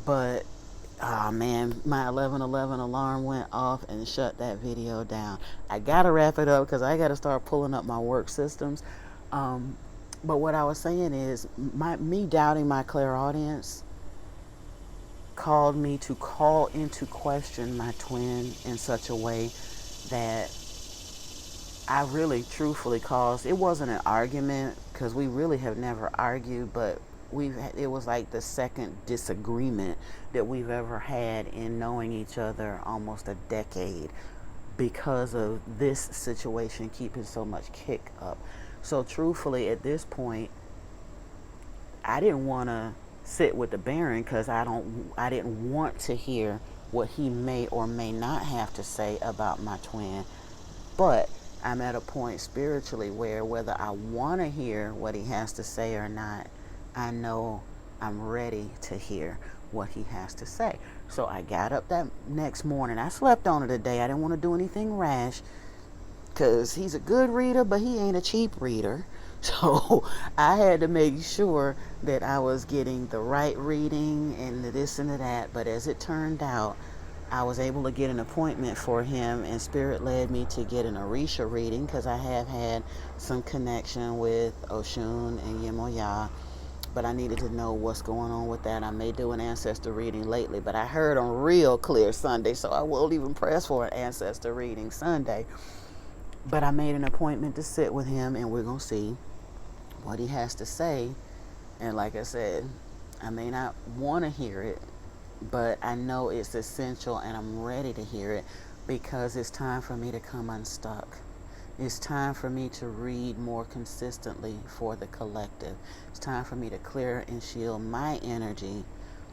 But oh man, my 11:11 alarm went off and shut that video down. I gotta wrap it up because I gotta start pulling up my work systems. Um, but what I was saying is, me doubting my clairaudience called me to call into question my twin in such a way that I really truthfully caused, it wasn't an argument because we really have never argued, but it was like the second disagreement that we've ever had in knowing each other almost a decade because of this situation keeping so much kick up. So truthfully at this point, I didn't want to sit with the Baron because I didn't want to hear what he may or may not have to say about my twin. But I'm at a point spiritually where whether I want to hear what he has to say or not, I know I'm ready to hear what he has to say. So I got up that next morning. I slept on it today. I didn't want to do anything rash because he's a good reader, but he ain't a cheap reader. So I had to make sure that I was getting the right reading and the this and the that. But as it turned out, I was able to get an appointment for him, and Spirit led me to get an Orisha reading because I have had some connection with Oshun and Yemoya, but I needed to know what's going on with that. I may do an ancestor reading lately, but I heard on Real Clear Sunday, so I won't even press for an ancestor reading Sunday. But I made an appointment to sit with him, and we're going to see what he has to say. And like I said, I may not want to hear it, but I know it's essential and I'm ready to hear it because it's time for me to come unstuck. It's time for me to read more consistently for the collective. It's time for me to clear and shield my energy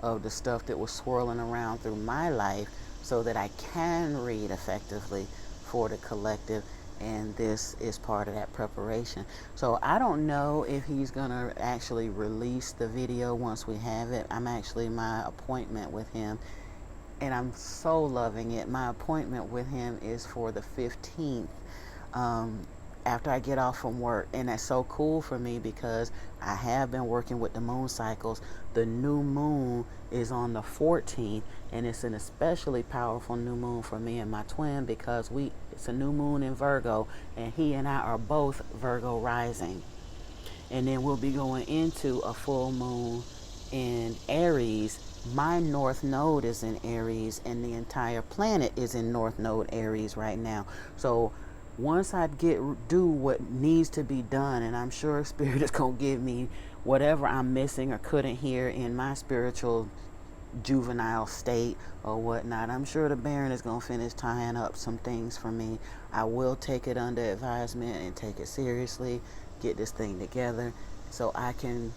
of the stuff that was swirling around through my life so that I can read effectively for the collective. And this is part of that preparation. So I don't know if he's going to actually release the video once we have it. I'm actually, my appointment with him, and I'm so loving it. My appointment with him is for the 15th, um, after I get off from work. And that's so cool for me because I have been working with the moon cycles. The new moon is on the 14th, and it's an especially powerful new moon for me and my twin because it's a new moon in Virgo, and he and I are both Virgo rising. And then we'll be going into a full moon in Aries. My North Node is in Aries, and the entire planet is in North Node Aries right now. So once I do what needs to be done, and I'm sure Spirit is gonna give me whatever I'm missing or couldn't hear in my spiritual juvenile state or whatnot. I'm sure the Baron is gonna finish tying up some things for me. I will take it under advisement and take it seriously, get this thing together so I can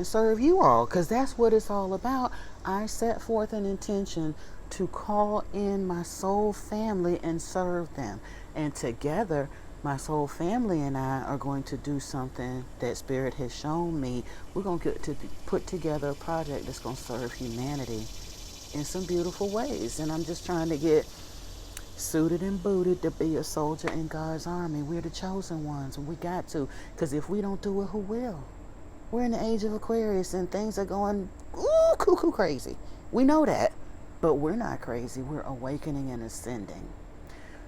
serve you all because that's what it's all about. I set forth an intention to call in my soul family and serve them. And together, my soul family and I are going to do something that Spirit has shown me. We're going to get to put together a project that's going to serve humanity in some beautiful ways. And I'm just trying to get suited and booted to be a soldier in God's army. We're the chosen ones. We got to. Because if we don't do it, who will? We're in the age of Aquarius and things are going cuckoo crazy. We know that. But we're not crazy. We're awakening and ascending.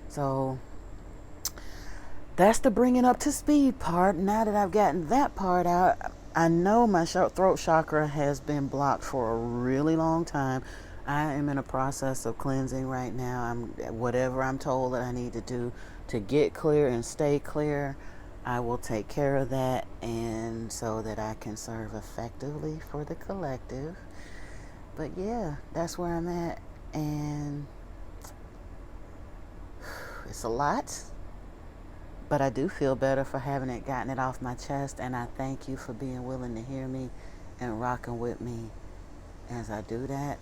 So that's the bringing up to speed part. Now that I've gotten that part out, I know my throat chakra has been blocked for a really long time. I am in a process of cleansing right now. Whatever I'm told that I need to do to get clear and stay clear, I will take care of that, and so that I can serve effectively for the collective. But yeah, that's where I'm at, and it's a lot. But I do feel better for having gotten it off my chest, and I thank you for being willing to hear me and rocking with me as I do that.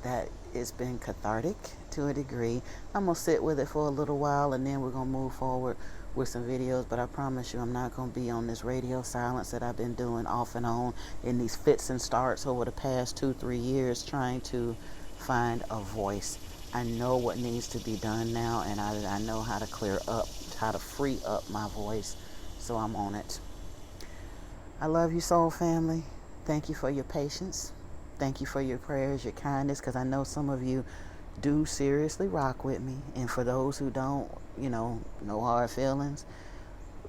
That it's been cathartic to a degree. I'm going to sit with it for a little while, and then we're going to move forward with some videos. But I promise you, I'm not going to be on this radio silence that I've been doing off and on in these fits and starts over the past 2-3 years trying to find a voice. I know what needs to be done now, and I know how to clear up, how to free up my voice, so I'm on it. I love you, soul family. Thank you for your patience. thank you for your prayers, your kindness, because I know some of you do seriously rock with me. And for those who don't, no hard feelings.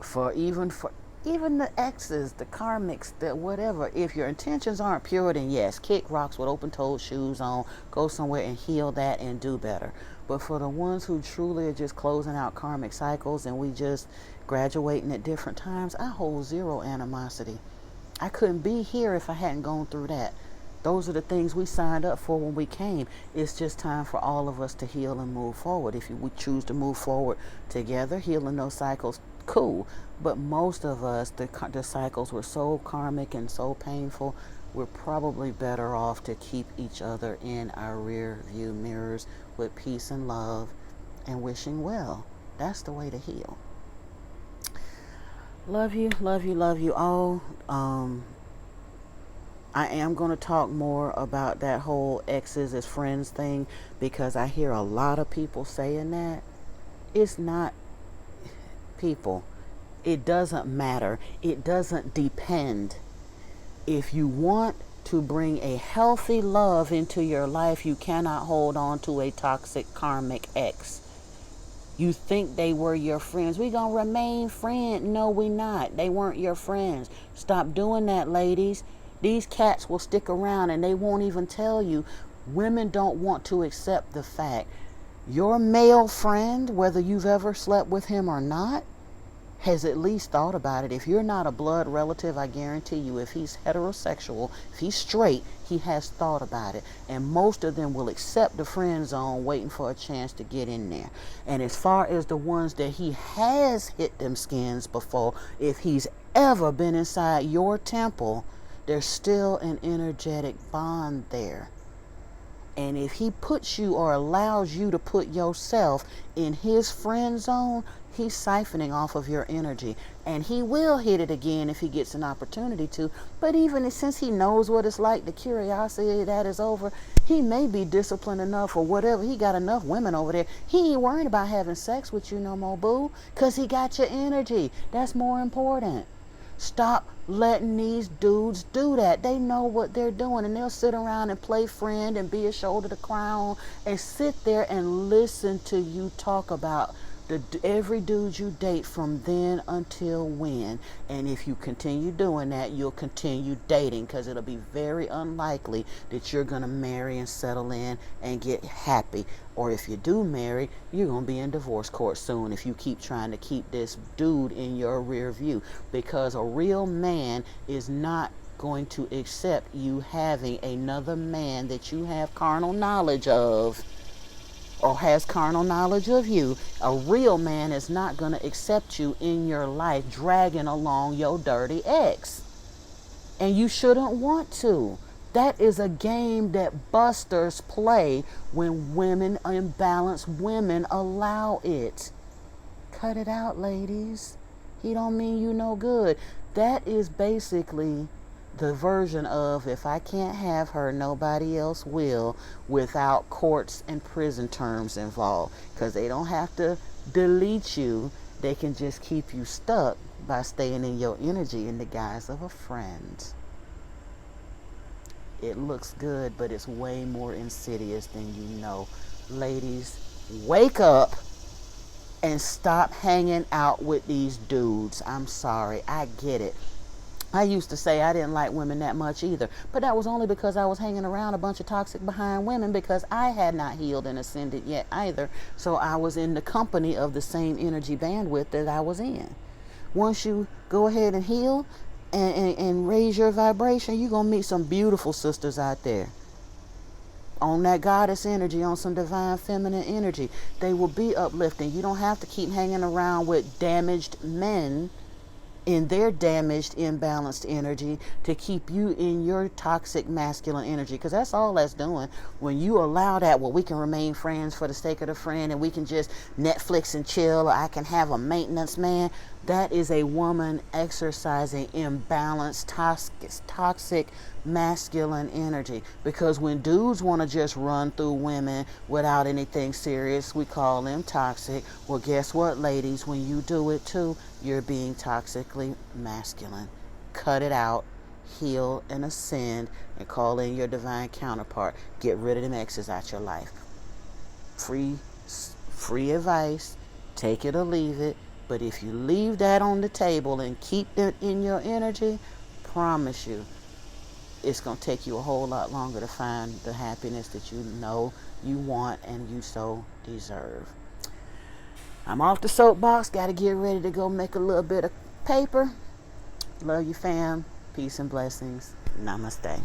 For even the exes, the karmics, the whatever, if your intentions aren't pure, then yes, kick rocks with open-toed shoes on, go somewhere and heal that and do better. But for the ones who truly are just closing out karmic cycles and we just graduating at different times, I hold zero animosity. I couldn't be here if I hadn't gone through that. Those are the things we signed up for when we came. It's just time for all of us to heal and move forward. If we choose to move forward together, healing those cycles, cool. But most of us, the cycles were so karmic and so painful, we're probably better off to keep each other in our rear view mirrors with peace and love and wishing well. That's the way to heal. Love you, love you, love you all. I am going to talk more about that whole exes as friends thing, because I hear a lot of people saying that. It's not people. It doesn't matter. It doesn't depend. If you want to bring a healthy love into your life, you cannot hold on to a toxic karmic ex. You think they were your friends. We gonna remain friends. No, we not. They weren't your friends. Stop doing that, ladies. These cats will stick around and they won't even tell you. Women don't want to accept the fact your male friend, whether you've ever slept with him or not, has at least thought about it. If you're not a blood relative, I guarantee you, if he's heterosexual, if he's straight, he has thought about it. And most of them will accept the friend zone, waiting for a chance to get in there. And as far as the ones that he has hit them skins before, if he's ever been inside your temple, there's still an energetic bond there. And if he puts you or allows you to put yourself in his friend zone, he's siphoning off of your energy. And he will hit it again if he gets an opportunity to. But even since he knows what it's like, the curiosity that is over, he may be disciplined enough or whatever. He got enough women over there. He ain't worried about having sex with you no more, boo. Because he got your energy. That's more important. Stop letting these dudes do that. They know what they're doing, and they'll sit around and play friend and be a shoulder to cry on and sit there and listen to you talk about every dude you date from then until when. And if you continue doing that, you'll continue dating, because it'll be very unlikely that you're going to marry and settle in and get happy. Or if you do marry, you're going to be in divorce court soon if you keep trying to keep this dude in your rear view. Because a real man is not going to accept you having another man that you have carnal knowledge of, or has carnal knowledge of you. A real man is not going to accept you in your life dragging along your dirty ex. And you shouldn't want to. That is a game that busters play when women, imbalanced women, allow it. Cut it out, ladies. He don't mean you no good. That is basically the version of, if I can't have her, nobody else will, without courts and prison terms involved. Because they don't have to delete you. They can just keep you stuck by staying in your energy in the guise of a friend. It looks good, but it's way more insidious than you know. Ladies, wake up and stop hanging out with these dudes. I'm sorry. I get it. I used to say I didn't like women that much either, but that was only because I was hanging around a bunch of toxic behind women, because I had not healed and ascended yet either. So I was in the company of the same energy bandwidth that I was in. Once you go ahead and heal and raise your vibration, you're going to meet some beautiful sisters out there. On that goddess energy, on some divine feminine energy. They will be uplifting. You don't have to keep hanging around with damaged men in their damaged, imbalanced energy to keep you in your toxic masculine energy, because that's all that's doing. When you allow that, well, we can remain friends for the sake of the friend, and we can just Netflix and chill, or I can have a maintenance man. That is a woman exercising imbalanced, toxic masculine energy. Because when dudes want to just run through women without anything serious, we call them toxic. Well, guess what, ladies? When you do it too, you're being toxically masculine. Cut it out. heal, and ascend, and call in your divine counterpart. Get rid of them exes out your life. Free, free advice. Take it or leave it. But if you leave that on the table and keep it in your energy, promise you, it's going to take you a whole lot longer to find the happiness that you know you want and you so deserve. I'm off the soapbox. Got to get ready to go make a little bit of paper. Love you, fam. Peace and blessings. Namaste.